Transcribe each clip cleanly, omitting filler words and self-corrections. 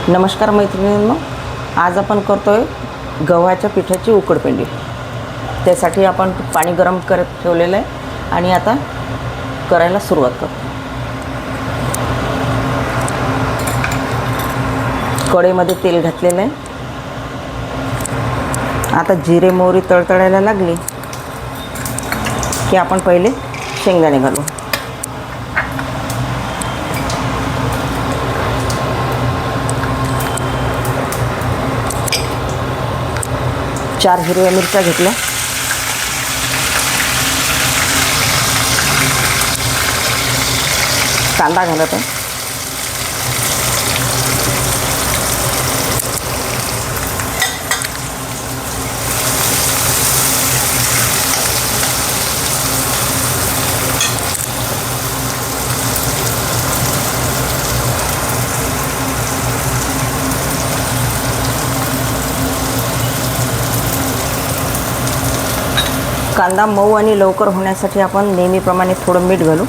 नमस्कार मैत्रिणींनो, आज आपण करतोय गव्हाच्या पिठाची उकडपेंडी। त्यासाठी आपण पाणी गरम करत ठेवलेलं आहे आणि आता करायला सुरुवात करतो। कढईमध्ये तेल घातलेलं आहे। आता जिरे मोहरी तळतळायला लागली की आपण पहिले शेंगदाणे घालू। चार हिरव्या मिरच्या घेतल्या, कांदा घालत आहे, कांदा मऊ आणि लवकर होण्यासाठी आपण नेहमीप्रमाणे थोडं मीठ घालू।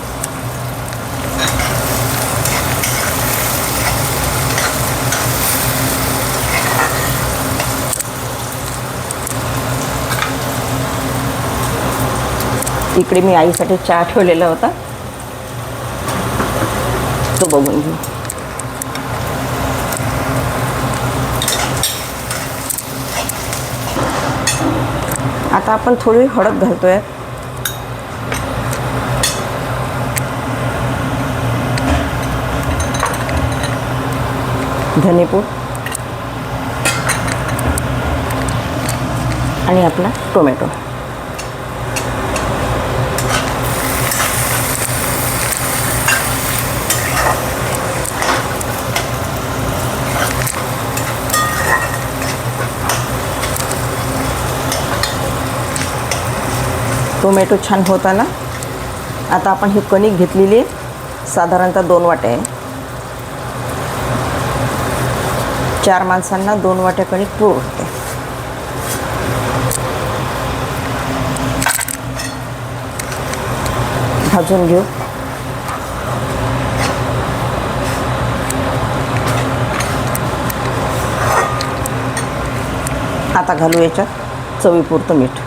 इकडे मी आईसाठी चहा ठेवलेला होता, तो बघून घेऊ। आता आपण थोडी हळद घालतोय, धनेपूड आणि आपला टोमॅटो। टोमॅटो छान होत आला। आता आपण ही कणिक घेतलेली आहे, साधारणतः 2 वाट्या आहे। 4 माणसांना 2 वाट्या कणिक पुरते। भाजून घेऊ। आता घालू याच्यात चवीपुरतं मीठ।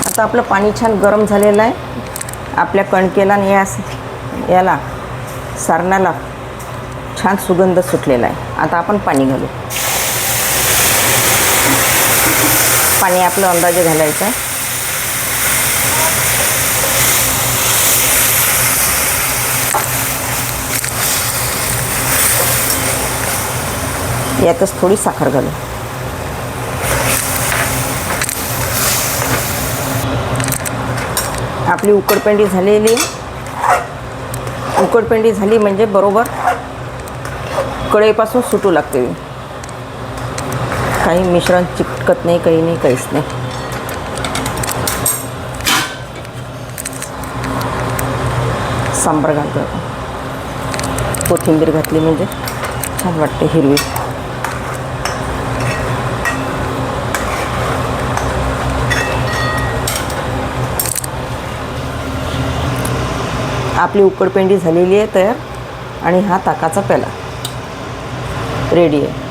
आता आपलं पाणी छान गरम झालेलं आहे। आपल्या कणकेला आणि याला सारणाला छान सुगंध सुटलेला आहे। आता आपण पाणी घालू। पाणी आपलं अंदाजे घालायचं आहे। यातच थोडी साखर घालू। आपली उकडपेंडी झालेली। उकडपेंडी झाली म्हणजे बरोबर कढईपासून सुटू लागते। काही मिश्रण चिकटत नाही, काही नाही, काहीच नाही। सांबार घालतो आपण। कोथिंबीर घातली म्हणजे छान वाटते, हिरवी। आपली उकडपेंडी झालेली आहे तयार आणि हा ताकाचा प्याला रेडी आहे।